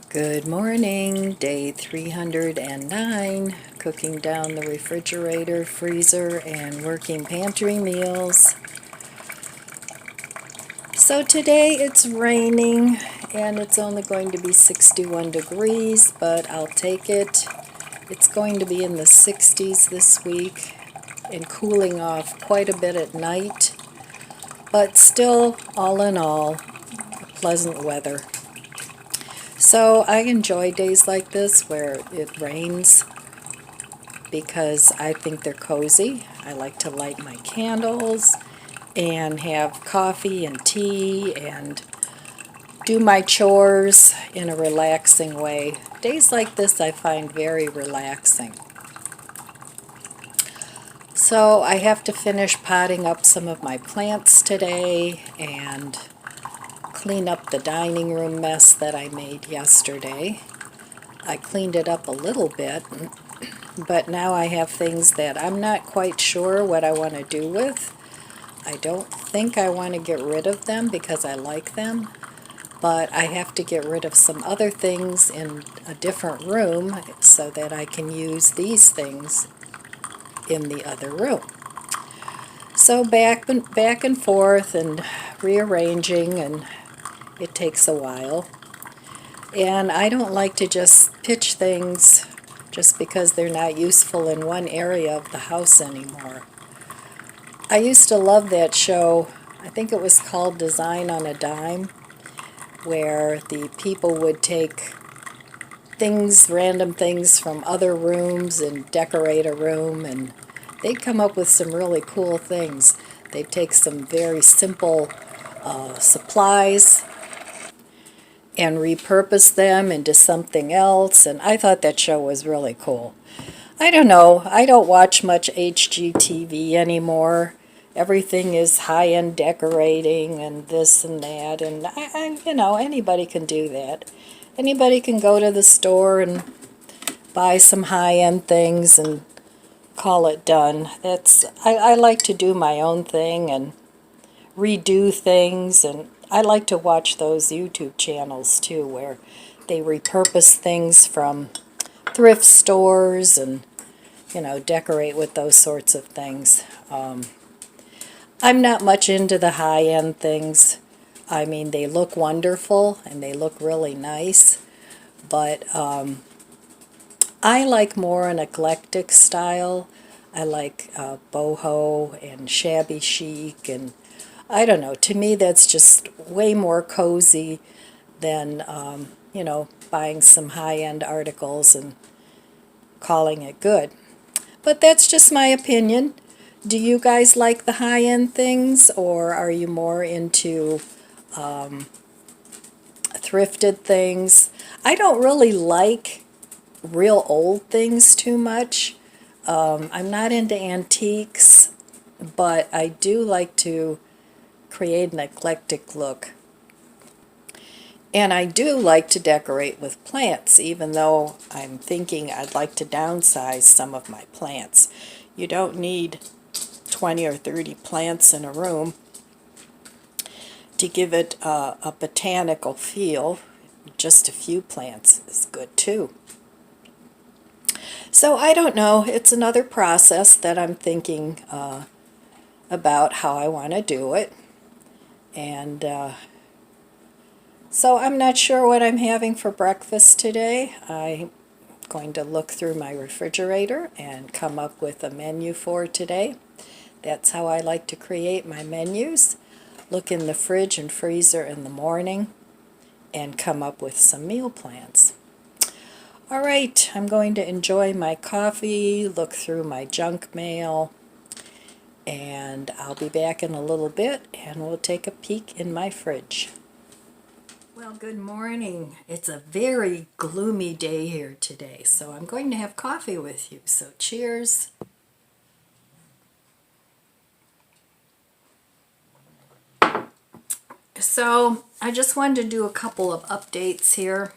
Good morning, day 309, cooking down the refrigerator, freezer, and working pantry meals. So today it's raining and it's only going to be 61 degrees, but I'll take it. It's going to be in the 60s this week and cooling off quite a bit at night, but still, all in all, pleasant weather. So I enjoy days like this where it rains because I think they're cozy. I like to light my candles and have coffee and tea and do my chores in a relaxing way. Days like this I find very relaxing. So I have to finish potting up some of my plants today and clean up the dining room mess that I made yesterday. I cleaned it up a little bit, but now I have things that I'm not quite sure what I want to do with. I don't think I want to get rid of them because I like them, but I have to get rid of some other things in a different room so that I can use these things in the other room. So back and forth and rearranging, and it takes a while. And I don't like to just pitch things just because they're not useful in one area of the house anymore. I used to love that show. I think it was called Design on a Dime, where the people would take things, random things from other rooms and decorate a room, and they'd come up with some really cool things. They'd take some very simple supplies and repurpose them into something else, and I thought that show was really cool. I don't know, I don't watch much HGTV anymore. Everything is high-end decorating and this and that, and anybody can do that. Anybody can go to the store and buy some high-end things and call it done. I like to do my own thing and redo things, and I like to watch those YouTube channels too where they repurpose things from thrift stores and decorate with those sorts of things. I'm not much into the high-end things. I mean, they look wonderful and they look really nice, but I like more an eclectic style. I like boho and shabby chic, and I don't know, to me that's just way more cozy than, buying some high-end articles and calling it good. But that's just my opinion. Do you guys like the high-end things, or are you more into thrifted things? I don't really like real old things too much. I'm not into antiques, but I do like to create an eclectic look. And I do like to decorate with plants, even though I'm thinking I'd like to downsize some of my plants. You don't need 20 or 30 plants in a room to give it a botanical feel. Just a few plants is good too. So I don't know, it's another process that I'm thinking about how I want to do it. And so I'm not sure what I'm having for breakfast today. I'm going to look through my refrigerator and come up with a menu for today. That's how I like to create my menus. Look in the fridge and freezer in the morning and come up with some meal plans. All right, I'm going to enjoy my coffee, look through my junk mail, and I'll be back in a little bit and we'll take a peek in my fridge. Well, good morning. It's a very gloomy day here today, so I'm going to have coffee with you. So cheers. So I just wanted to do a couple of updates here.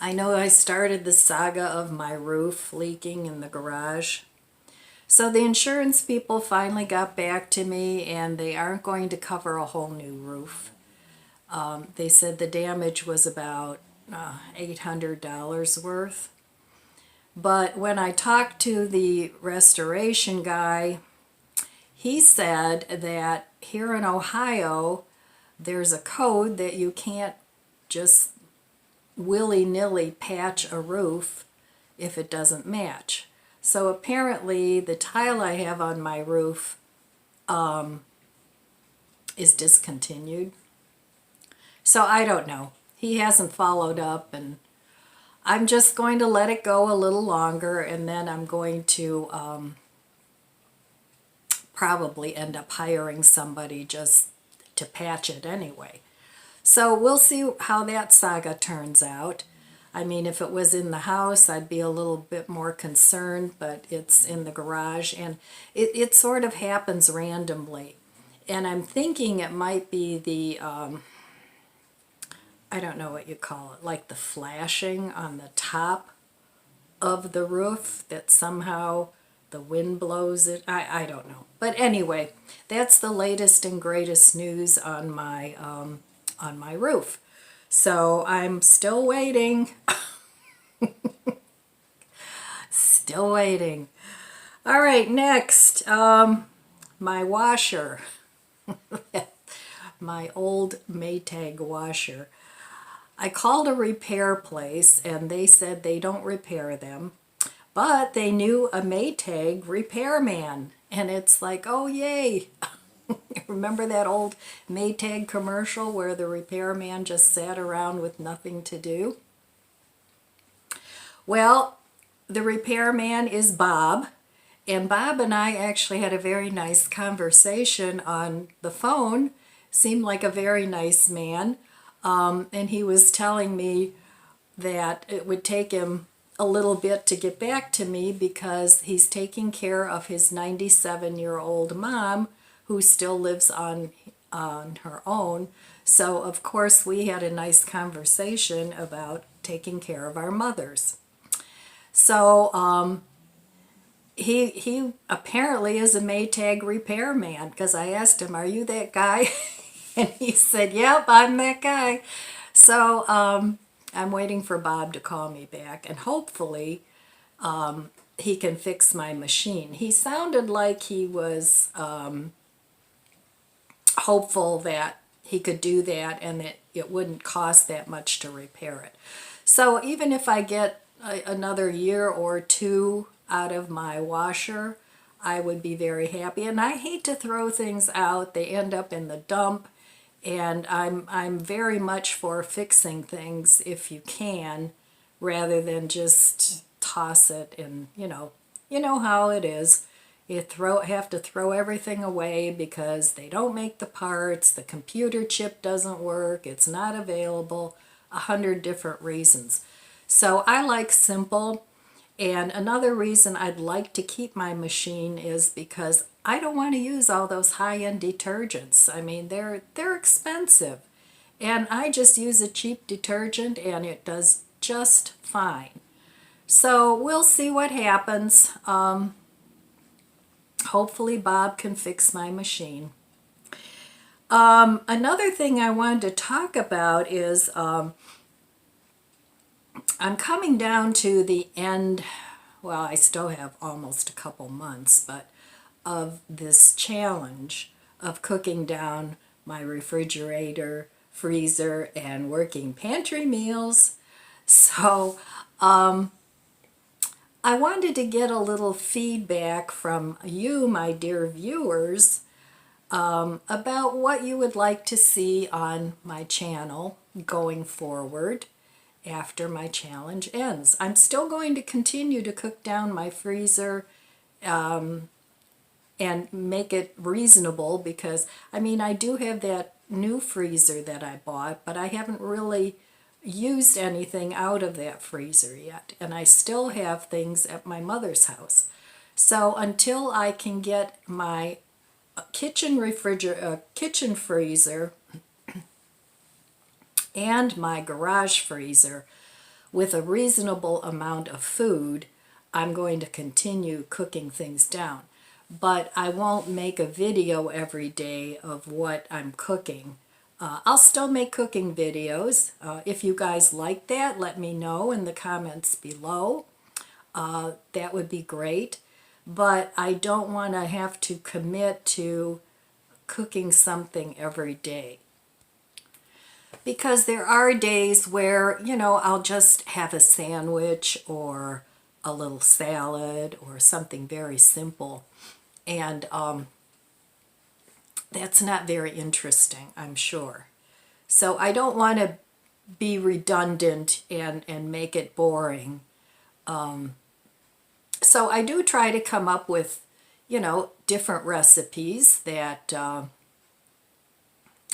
I know I started the saga of my roof leaking in the garage. So the insurance people finally got back to me, and they aren't going to cover a whole new roof. They said the damage was about $800 worth. But when I talked to the restoration guy, he said that here in Ohio, there's a code that you can't just willy-nilly patch a roof if it doesn't match. So apparently the tile I have on my roof is discontinued. So I don't know. He hasn't followed up, and I'm just going to let it go a little longer, and then I'm going to probably end up hiring somebody just to patch it anyway. So we'll see how that saga turns out. I mean, if it was in the house, I'd be a little bit more concerned, but it's in the garage, and it sort of happens randomly. And I'm thinking it might be the, I don't know what you call it, like the flashing on the top of the roof that somehow the wind blows it. I don't know. But anyway, that's the latest and greatest news on my roof. So I'm still waiting. Still waiting. All right, next, my washer. My old Maytag washer. I called a repair place and they said they don't repair them, but they knew a Maytag repairman. And it's like, oh yay. Remember that old Maytag commercial where the repairman just sat around with nothing to do? Well, the repairman is Bob, and Bob and I actually had a very nice conversation on the phone. Seemed like a very nice man, and he was telling me that it would take him a little bit to get back to me because he's taking care of his 97-year-old mom who still lives on her own. So of course we had a nice conversation about taking care of our mothers. So he apparently is a Maytag repairman, because I asked him, are you that guy? And he said, yep, I'm that guy. So I'm waiting for Bob to call me back, and hopefully he can fix my machine. He sounded like he was hopeful that he could do that and that it wouldn't cost that much to repair it. So even if I get another year or two out of my washer, I would be very happy. And I hate to throw things out. They end up in the dump. And I'm very much for fixing things if you can, rather than just toss it. And you know how it is. You have to throw everything away because they don't make the parts, the computer chip doesn't work, it's not available, 100 different reasons. So I like simple. And another reason I'd like to keep my machine is because I don't want to use all those high-end detergents. I mean, they're expensive. And I just use a cheap detergent and it does just fine. So we'll see what happens. Hopefully Bob can fix my machine. Another thing I wanted to talk about is I'm coming down to the end, well, I still have almost a couple months, but of this challenge of cooking down my refrigerator, freezer, and working pantry meals. So I wanted to get a little feedback from you, my dear viewers, about what you would like to see on my channel going forward after my challenge ends. I'm still going to continue to cook down my freezer and make it reasonable, because I mean, I do have that new freezer that I bought, but I haven't really used anything out of that freezer yet, and I still have things at my mother's house. So until I can get my kitchen freezer and my garage freezer with a reasonable amount of food, I'm going to continue cooking things down. But I won't make a video every day of what I'm cooking. I'll still make cooking videos. If you guys like that, let me know in the comments below. That would be great. But I don't want to have to commit to cooking something every day. Because there are days where, I'll just have a sandwich or a little salad or something very simple. And that's not very interesting, I'm sure. So I don't want to be redundant and make it boring. So I do try to come up with, different recipes that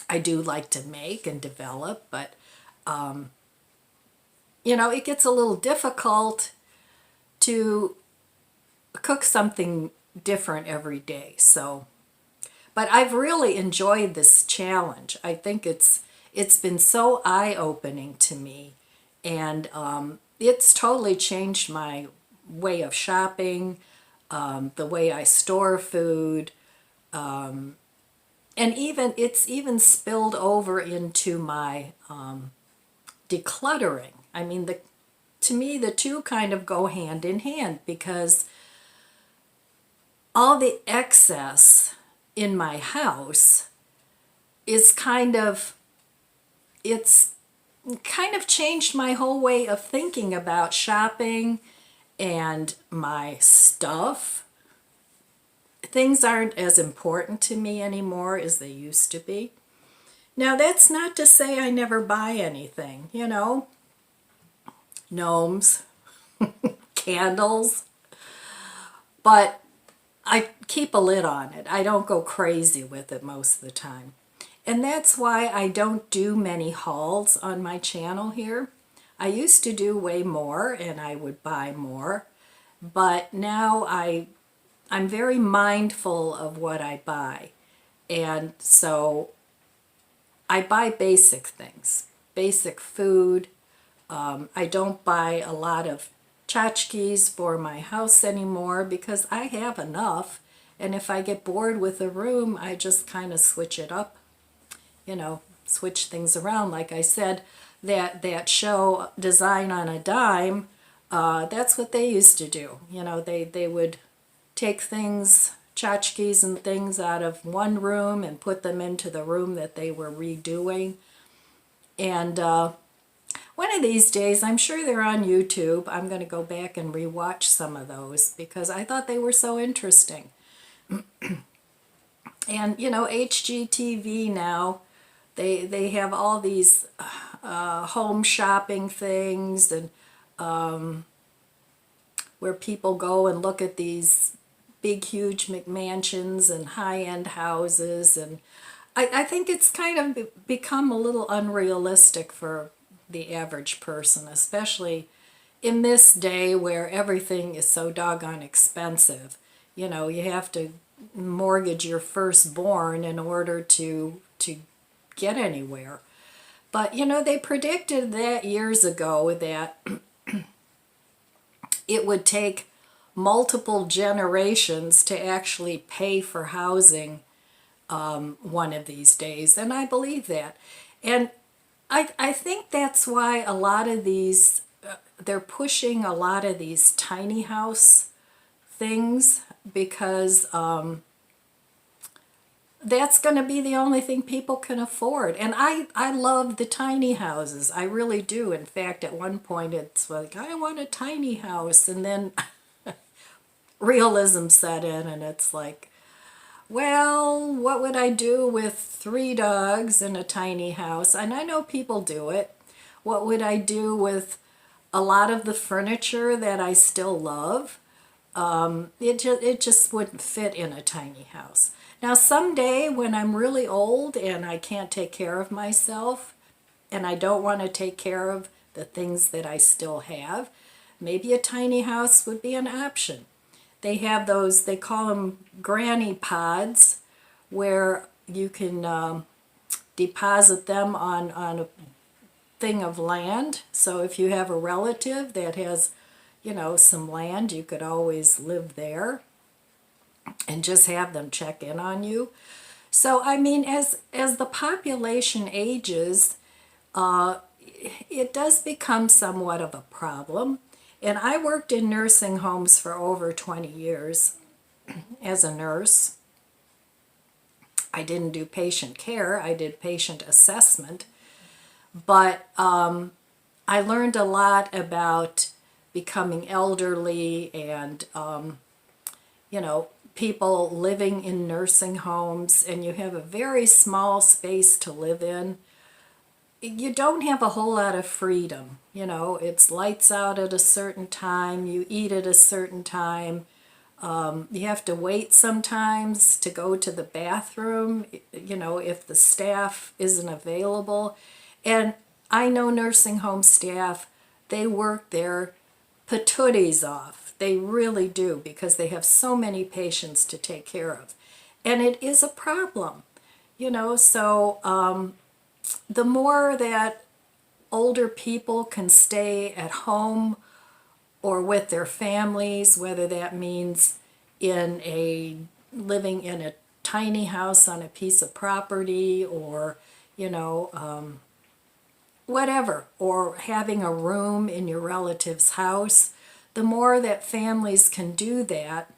I do like to make and develop, but it gets a little difficult to cook something different every day. So, but I've really enjoyed this challenge. I think it's been so eye-opening to me, and it's totally changed my way of shopping, the way I store food, and it's even spilled over into my decluttering. I mean, to me, the two kind of go hand in hand, because all the excess in my house is it's kind of changed my whole way of thinking about shopping and my stuff. Things aren't as important to me anymore as they used to be. Now, that's not to say I never buy anything, gnomes, candles, but I keep a lid on it. I don't go crazy with it most of the time. And that's why I don't do many hauls on my channel here. I used to do way more and I would buy more, but now I'm very mindful of what I buy. And so I buy basic things, basic food. I don't buy a lot of tchotchkes for my house anymore because I have enough. And if I get bored with a room, I just kind of switch it up, switch things around. Like I said, that show Design on a Dime, that's what they used to do. They would take things, tchotchkes and things out of one room and put them into the room that they were redoing. And one of these days, I'm sure they're on YouTube, I'm going to go back and rewatch some of those because I thought they were so interesting. And, HGTV now, they have all these home shopping things, and where people go and look at these big, huge McMansions and high-end houses. And I think it's kind of become a little unrealistic for the average person, especially in this day where everything is so doggone expensive. You have to mortgage your firstborn in order to get anywhere. But, they predicted that years ago that it would take multiple generations to actually pay for housing one of these days. And I believe that. And I think that's why a lot of these, they're pushing a lot of these tiny house things, because that's going to be the only thing people can afford. And I love the tiny houses. I really do. In fact, at one point it's like, I want a tiny house. And then realism set in and it's like, well, what would I do with 3 dogs in a tiny house? And I know people do it. What would I do with a lot of the furniture that I still love? It just wouldn't fit in a tiny house. Now, someday when I'm really old and I can't take care of myself and I don't want to take care of the things that I still have, maybe a tiny house would be an option. They have those, they call them granny pods, where you can deposit them on a thing of land. So if you have a relative that has, some land, you could always live there and just have them check in on you. So, I mean, as the population ages, it does become somewhat of a problem. And I worked in nursing homes for over 20 years as a nurse. I didn't do patient care, I did patient assessment. But I learned a lot about becoming elderly and, you know, people living in nursing homes, and you have a very small space to live in. You don't have a whole lot of freedom. You know, it's lights out at a certain time, you eat at a certain time. You have to wait sometimes to go to the bathroom, you know, if the staff isn't available. And I know nursing home staff, they work their patooties off. They really do, because they have so many patients to take care of. And it is a problem, you know, so the more that older people can stay at home or with their families, whether that means living in a tiny house on a piece of property, or, you know, whatever, or having a room in your relative's house, the more that families can do that,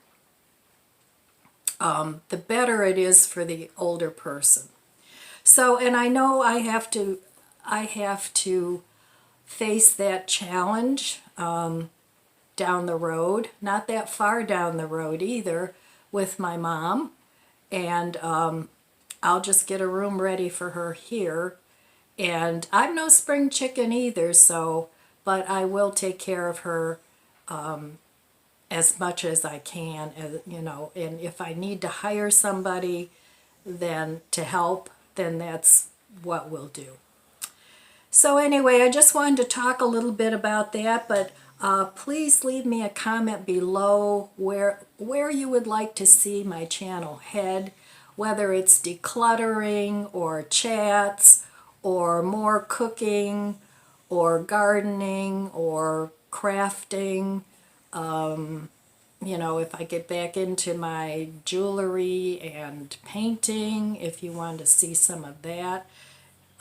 the better it is for the older person. So, and I know I have to face that challenge down the road, not that far down the road either, with my mom. And I'll just get a room ready for her here. And I'm no spring chicken either, so, but I will take care of her as much as I can, you know, and if I need to hire somebody then to help, then that's what we'll do. So anyway, I just wanted to talk a little bit about that, but please leave me a comment below where you would like to see my channel head, whether it's decluttering or chats or more cooking or gardening or crafting. You know, if I get back into my jewelry and painting, if you want to see some of that.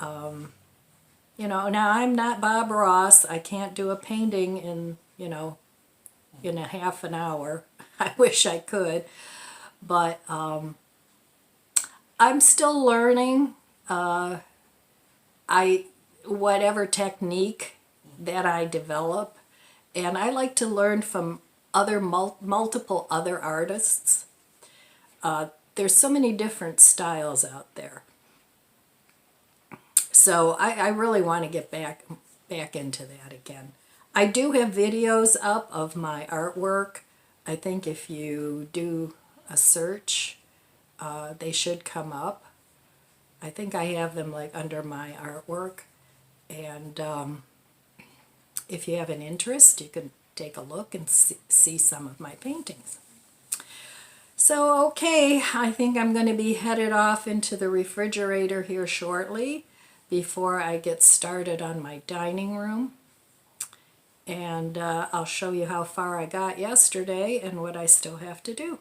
You know, now I'm not Bob Ross. I can't do a painting in, you know, in a half an hour. I wish I could, but I'm still learning. Whatever technique that I develop, and I like to learn from multiple other artists. There's so many different styles out there. So I really want to get back into that again. I do have videos up of my artwork. I think if you do a search, they should come up. I think I have them like under my artwork. And if you have an interest, you can take a look and see some of my paintings. So, okay, I think I'm going to be headed off into the refrigerator here shortly before I get started on my dining room. And I'll show you how far I got yesterday and what I still have to do.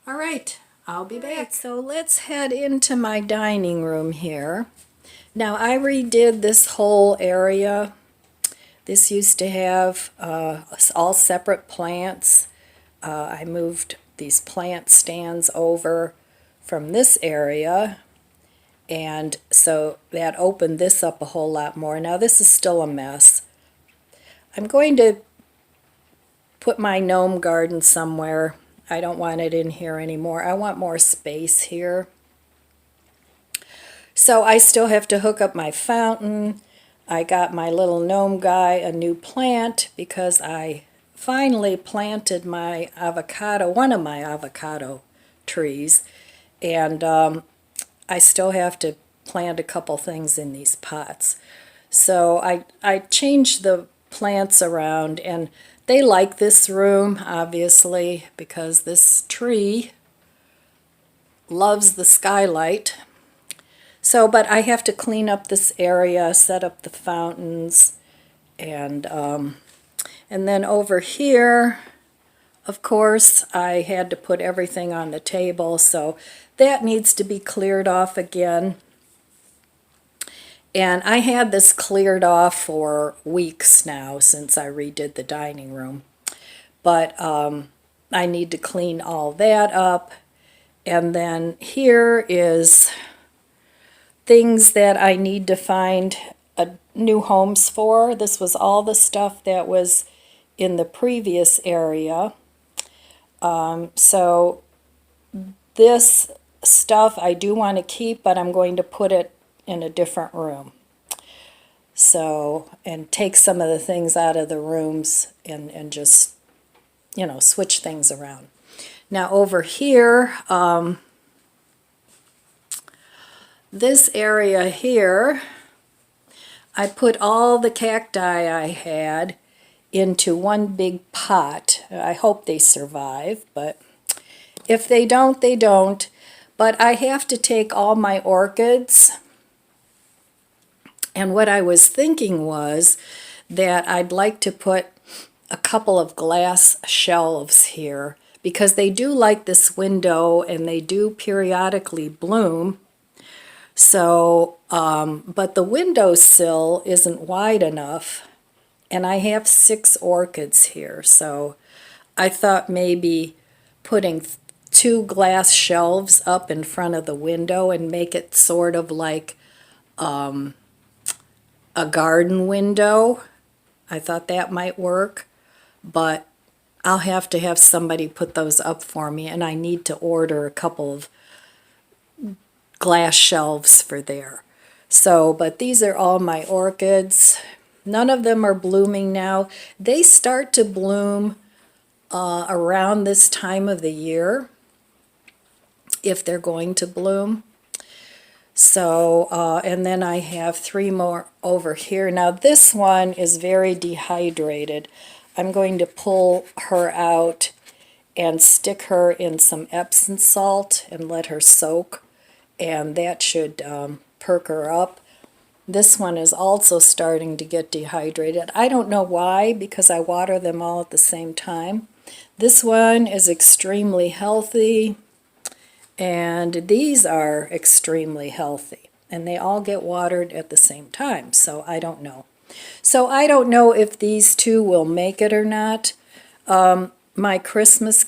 All right, I'll be back. So let's head into my dining room here. Now, I redid this whole area. This used to have all separate plants. I moved these plant stands over from this area, and so that opened this up a whole lot more. Now this is still a mess. I'm going to put my gnome garden somewhere. I don't want it in here anymore. I want more space here. So I still have to hook up my fountain. I got my little gnome guy a new plant because I finally planted my avocado, one of my avocado trees, and I still have to plant a couple things in these pots. So I changed the plants around, and they like this room, obviously, because this tree loves the skylight. So, but I have to clean up this area, set up the fountains, and then over here of course, I had to put everything on the table, so that needs to be cleared off again. And I had this cleared off for weeks now since I redid the dining room. But I need to clean all that up. And then here is things that I need to find new homes for. This was all the stuff that was in the previous area. So this stuff I do want to keep, but I'm going to put it in a different room. So, and take some of the things out of the rooms and just, you know, switch things around. Now over here, this area here, I put all the cacti I had into one big pot. I hope they survive, but if they don't, they don't. But I have to take all my orchids, and what I was thinking was that I'd like to put a couple of glass shelves here because they do like this window and they do periodically bloom. So, but the windowsill isn't wide enough, and I have 6 orchids here, so I thought maybe putting 2 glass shelves up in front of the window and make it sort of like a garden window. I thought that might work, but I'll have to have somebody put those up for me, and I need to order a couple of glass shelves for there. So, but these are all my orchids. None of them are blooming now. They start to bloom around this time of the year, if they're going to bloom. So, and then I have 3 more over here. Now this one is very dehydrated. I'm going to pull her out and stick her in some Epsom salt and let her soak, and that should perk her up. This one is also starting to get dehydrated. I don't know why, because I water them all at the same time. This one is extremely healthy, and these are extremely healthy, and they all get watered at the same time, so I don't know. So I don't know if these 2 will make it or not. My Christmas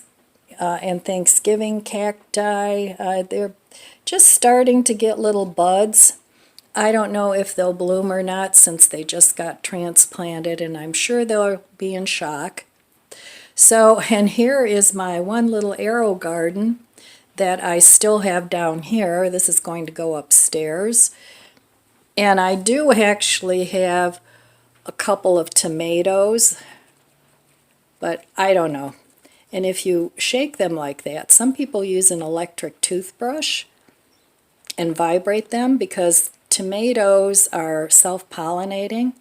and Thanksgiving cacti, they're just starting to get little buds. I don't know if they'll bloom or not since they just got transplanted, and I'm sure they'll be in shock. So, and here is my one little arrow garden that I still have down here. This is going to go upstairs. And I do actually have a couple of tomatoes, but I don't know. And if you shake them like that, some people use an electric toothbrush and vibrate them because tomatoes are self-pollinating,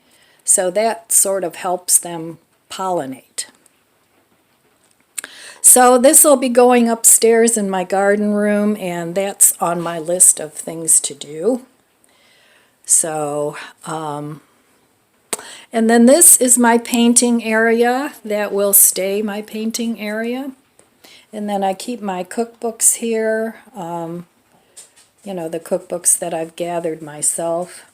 so that sort of helps them pollinate. So this will be going upstairs in my garden room, and that's on my list of things to do. So, and then this is my painting area. That will stay my painting area. And then I keep my cookbooks here, you know, the cookbooks that I've gathered myself.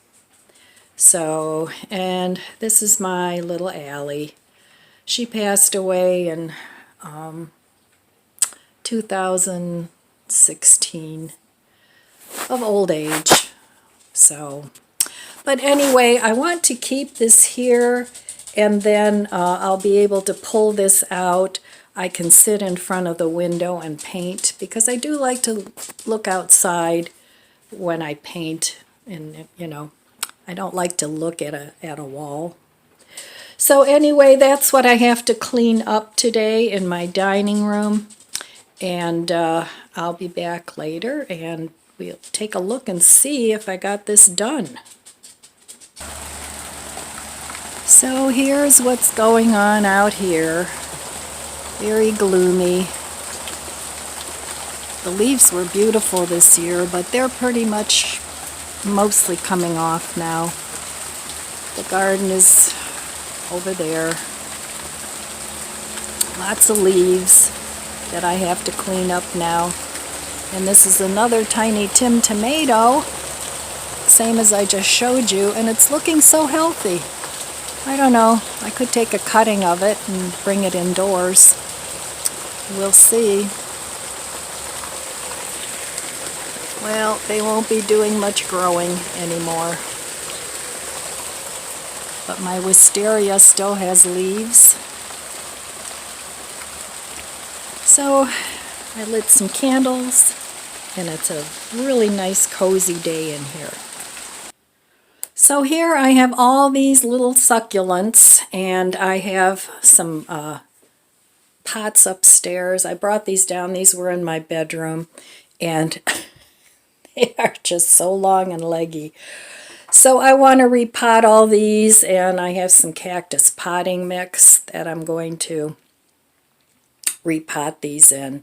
So, and this is my little Allie. She passed away in 2016 of old age. So, but anyway, I want to keep this here, and then I'll be able to pull this out. I can sit in front of the window and paint because I do like to look outside when I paint, and you know, I don't like to look at a wall. So anyway, that's what I have to clean up today in my dining room, and I'll be back later and we'll take a look and see if I got this done. So here's what's going on out here. Very gloomy. The leaves were beautiful this year, but they're pretty much mostly coming off now. The garden is over there. Lots of leaves that I have to clean up now. And this is another tiny Tim tomato, same as I just showed you, and it's looking so healthy. I don't know, I could take a cutting of it and bring it indoors. We'll see. Well, they won't be doing much growing anymore. But my wisteria still has leaves. So I lit some candles, and it's a really nice cozy day in here. So here I have all these little succulents, and I have some pots upstairs. I brought these down. These were in my bedroom, and they are just so long and leggy. So I want to repot all these, and I have some cactus potting mix that I'm going to repot these in.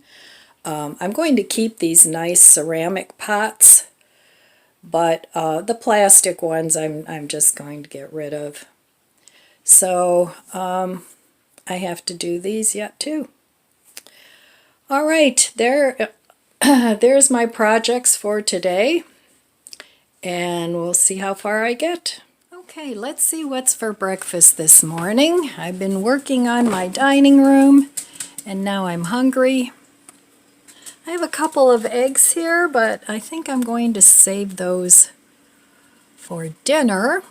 I'm going to keep these nice ceramic pots, but the plastic ones I'm just going to get rid of. So I have to do these yet too. All right, there's my projects for today, and we'll see how far I get. Okay, let's see what's for breakfast this morning. I've been working on my dining room, and now I'm hungry. I have a couple of eggs here, but I think I'm going to save those for dinner.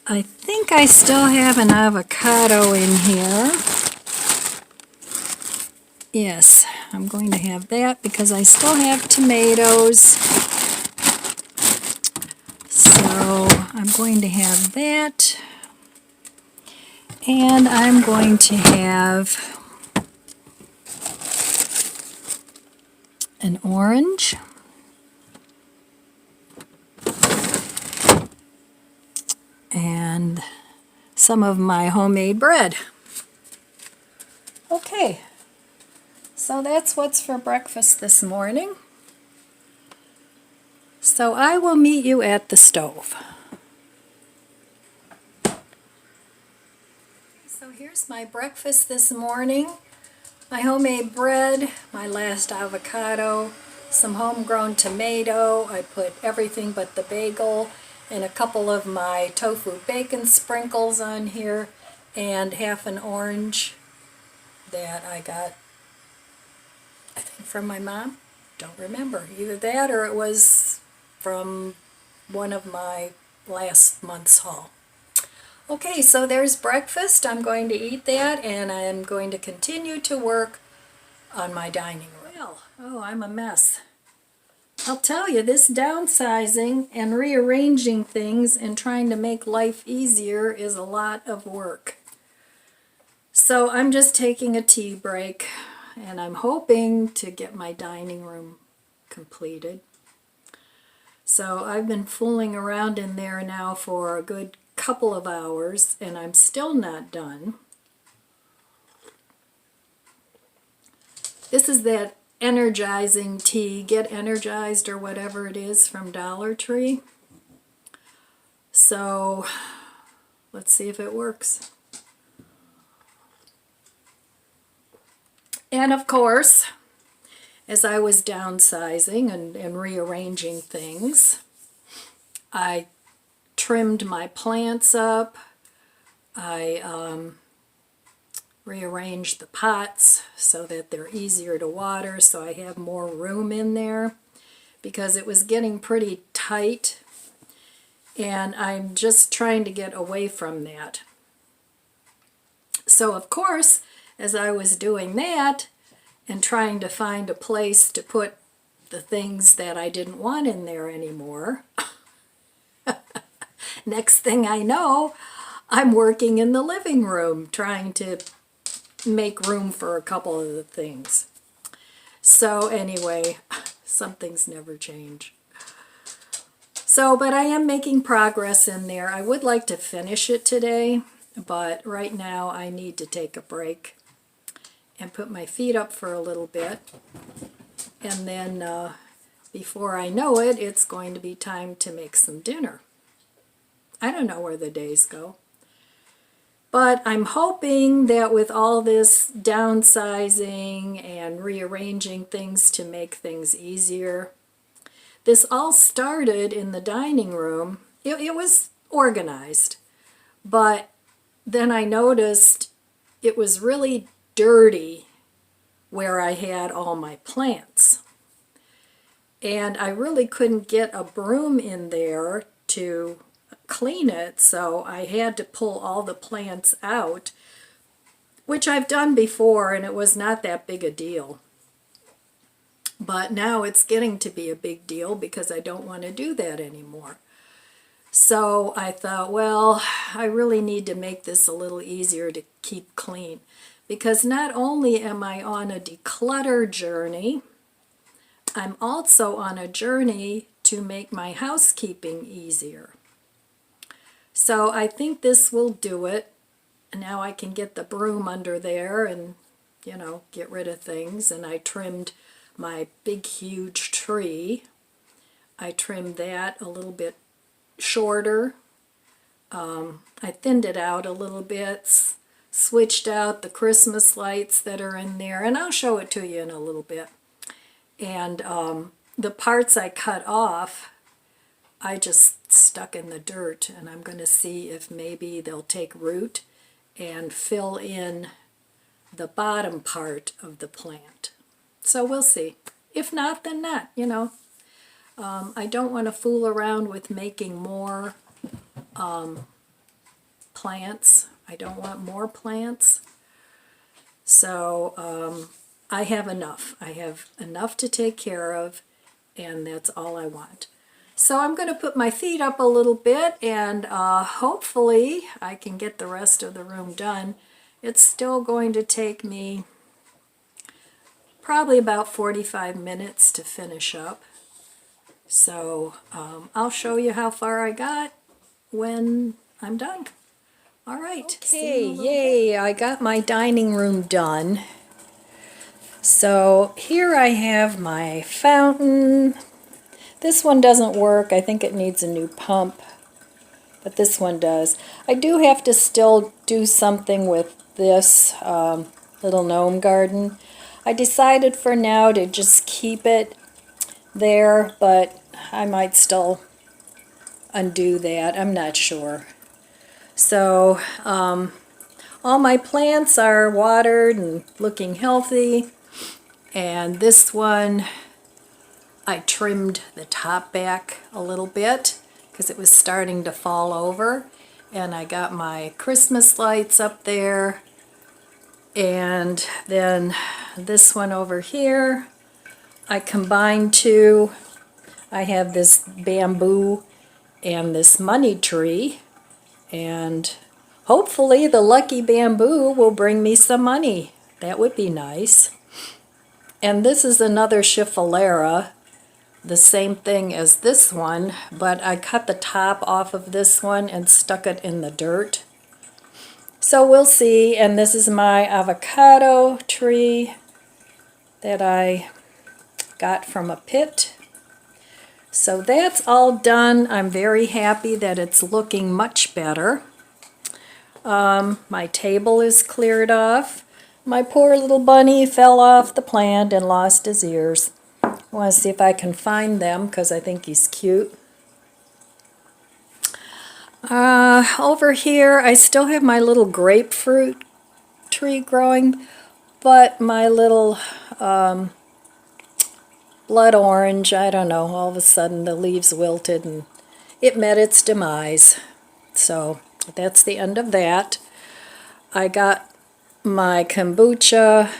I think I still have an avocado in here. Yes, I'm going to have that because I still have tomatoes. So I'm going to have that. And I'm going to have an orange. And some of my homemade bread. Okay, so that's what's for breakfast this morning. So I will meet you at the stove. So here's my breakfast this morning. My homemade bread, my last avocado, some homegrown tomato. I put everything but the bagel, and a couple of my tofu bacon sprinkles on here, and half an orange that I got, I think, from my mom. Don't remember. Either that or it was from one of my last month's haul. Okay, so there's breakfast. I'm going to eat that, and I'm going to continue to work on my dining room. Well, oh, I'm a mess. I'll tell you, this downsizing and rearranging things and trying to make life easier is a lot of work. So I'm just taking a tea break, and I'm hoping to get my dining room completed. So I've been fooling around in there now for a good couple of hours, and I'm still not done. This is that energizing tea, Get Energized or whatever it is, from Dollar Tree. So let's see if it works. And of course, as I was downsizing and rearranging things, I trimmed my plants up. I rearranged the pots so that they're easier to water, so I have more room in there, because it was getting pretty tight, and I'm just trying to get away from that. So of course, as I was doing that and trying to find a place to put the things that I didn't want in there anymore, next thing I know, I'm working in the living room trying to make room for a couple of the things. So anyway, some things never change. So, but I am making progress in there. I would like to finish it today, but right now I need to take a break and put my feet up for a little bit. And then before I know it, it's going to be time to make some dinner. I don't know where the days go. But I'm hoping that with all this downsizing and rearranging things to make things easier, this all started in the dining room. It was organized, but then I noticed it was really dirty where I had all my plants. And I really couldn't get a broom in there to clean it, so I had to pull all the plants out, which I've done before, and it was not that big a deal. But now it's getting to be a big deal because I don't want to do that anymore. So I thought, well, I really need to make this a little easier to keep clean, because not only am I on a declutter journey, I'm also on a journey to make my housekeeping easier. So I think this will do it. Now I can get the broom under there and, you know, get rid of things. And I trimmed my big, huge tree. I trimmed that a little bit shorter. I thinned it out a little bit, switched out the Christmas lights that are in there, and I'll show it to you in a little bit. And the parts I cut off, I just stuck in the dirt, and I'm going to see if maybe they'll take root and fill in the bottom part of the plant. So we'll see. If not, then not, you know. I don't want to fool around with making more plants. I don't want more plants. So I have enough. I have enough to take care of, and that's all I want. So I'm going to put my feet up a little bit, and hopefully I can get the rest of the room done. It's still going to take me probably about 45 minutes to finish up. So I'll show you how far I got when I'm done. All right. Okay, yay, I got my dining room done. So here I have my fountain. This one doesn't work. I think it needs a new pump, but this one does. I do have to still do something with this little gnome garden. I decided for now to just keep it there, but I might still undo that. I'm not sure. So all my plants are watered and looking healthy, and this one I trimmed the top back a little bit because it was starting to fall over, and I got my Christmas lights up there. And then this one over here, I combined two. I have this bamboo and this money tree, and hopefully the lucky bamboo will bring me some money. That would be nice. And this is another Schiffelera, the same thing as this one, but I cut the top off of this one and stuck it in the dirt. So we'll see. And this is my avocado tree that I got from a pit. So that's all done. I'm very happy that it's looking much better. My table is cleared off. My poor little bunny fell off the plant and lost his ears. I want to see if I can find them because I think he's cute. Over here I still have my little grapefruit tree growing, but my little blood orange, I don't know, all of a sudden the leaves wilted and it met its demise. So that's the end of that. I got my kombucha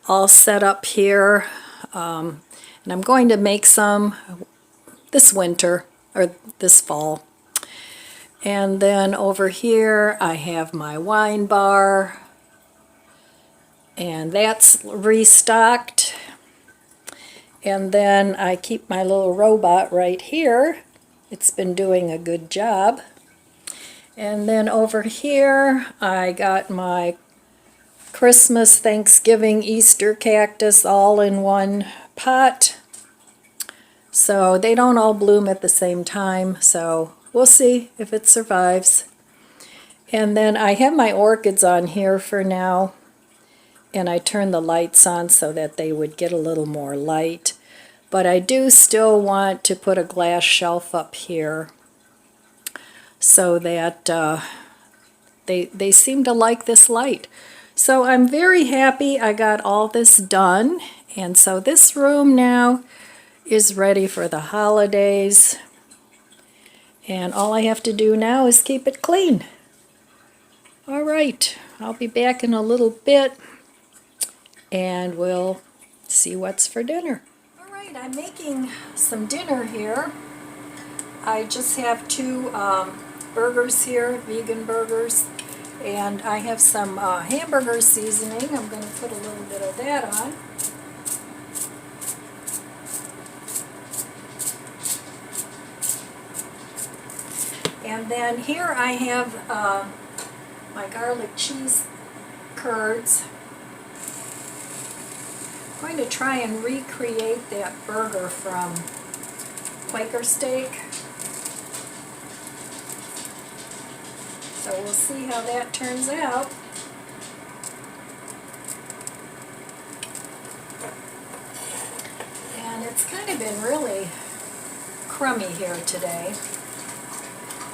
all set up here, and I'm going to make some this winter or this fall. And then over here I have my wine bar, and that's restocked. And then I keep my little robot right here. It's been doing a good job. And then over here I got my Christmas, Thanksgiving, Easter cactus all in one pot. So they don't all bloom at the same time, so we'll see if it survives. And then I have my orchids on here for now, and I turned the lights on so that they would get a little more light. But I do still want to put a glass shelf up here so that they seem to like this light. So I'm very happy I got all this done. And so this room now is ready for the holidays. And all I have to do now is keep it clean. All right, I'll be back in a little bit and we'll see what's for dinner. All right, I'm making some dinner here. I just have two burgers here, vegan burgers, and I have some hamburger seasoning. I'm going to put a little bit of that on. And then here I have my garlic cheese curds. I'm going to try and recreate that burger from Quaker Steak. So we'll see how that turns out. And it's kind of been really crummy here today.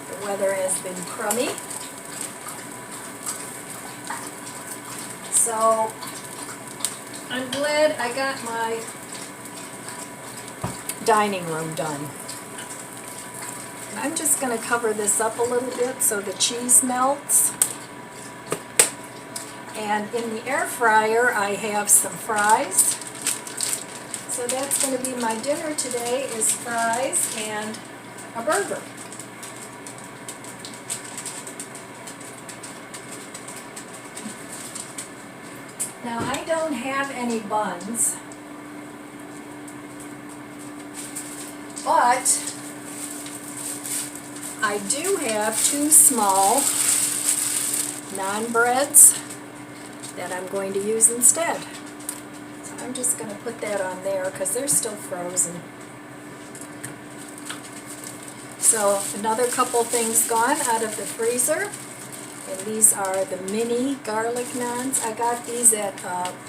The weather has been crummy. So I'm glad I got my dining room done. And I'm just going to cover this up a little bit so the cheese melts. And in the air fryer I have some fries. So that's going to be my dinner today, is fries and a burger. Now I don't have any buns, but I do have two small naan-breads that I'm going to use instead. So I'm just going to put that on there because they're still frozen. So another couple things gone out of the freezer. And these are the mini garlic naans. I got these at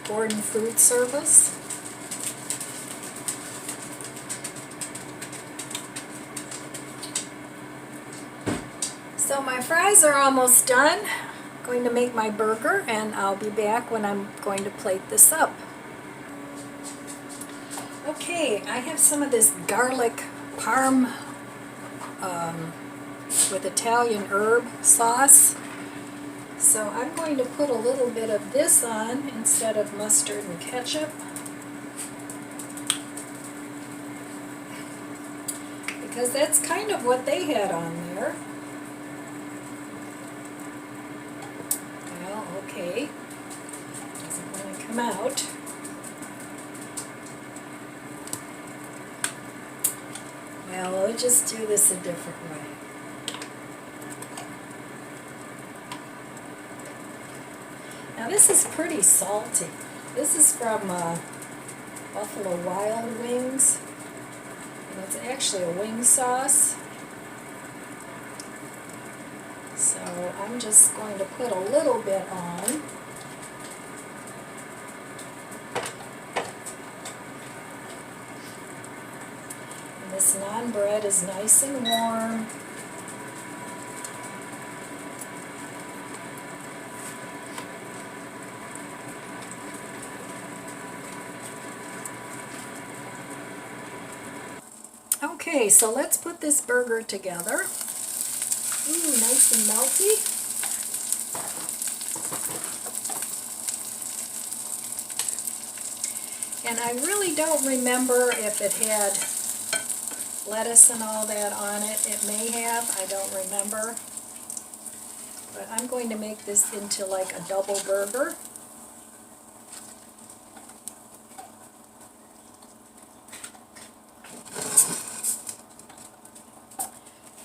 Gordon Food Service. So my fries are almost done. I'm going to make my burger and I'll be back when I'm going to plate this up. Okay, I have some of this garlic parm with Italian herb sauce. So I'm going to put a little bit of this on instead of mustard and ketchup. Because that's kind of what they had on there. Well, okay. Doesn't want to come out. Well, we'll just do this a different way. Now this is pretty salty. This is from Buffalo Wild Wings. And it's actually a wing sauce. So I'm just going to put a little bit on. And this naan bread is nice and warm. Okay, so let's put this burger together. Ooh, nice and melty. And I really don't remember if it had lettuce and all that on it. It may have, I don't remember. But I'm going to make this into like a double burger.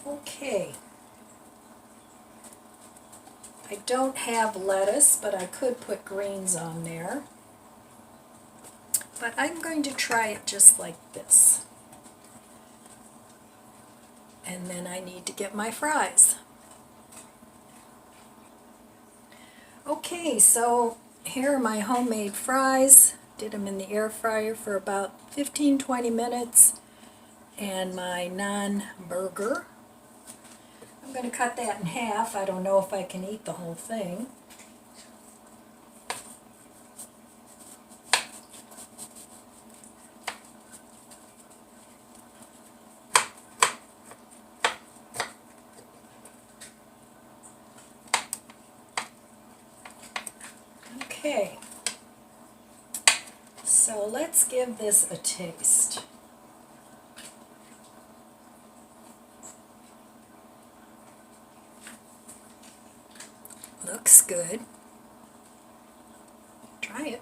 Okay. I don't have lettuce, but I could put greens on there. But I'm going to try it just like this. And then I need to get my fries. Okay, so here are my homemade fries. Did them in the air fryer for about 15-20 minutes. And my non-burger. I'm going to cut that in half. I don't know if I can eat the whole thing. Okay, so let's give this a taste. Looks good. Try it.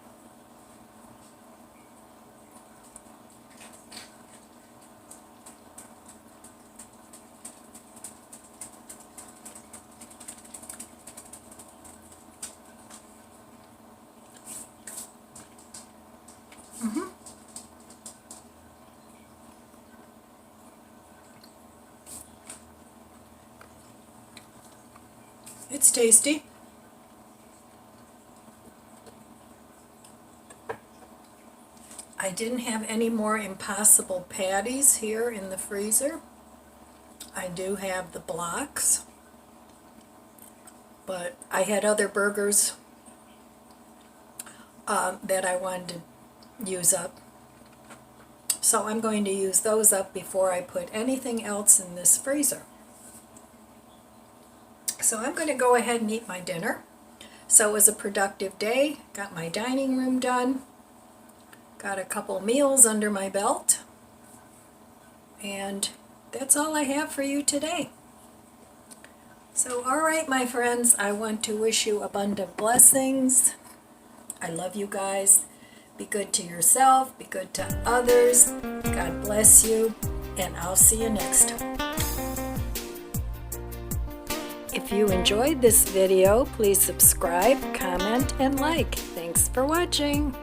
It's tasty. I didn't have any more Impossible patties here in the freezer. I do have the blocks, but I had other burgers that I wanted to use up. So I'm going to use those up before I put anything else in this freezer. So I'm going to go ahead and eat my dinner. So it was a productive day. Got my dining room done. Got a couple meals under my belt. And that's all I have for you today. So alright my friends, I want to wish you abundant blessings. I love you guys. Be good to yourself, be good to others. God bless you, and I'll see you next time. If you enjoyed this video, please subscribe, comment, and like. Thanks for watching.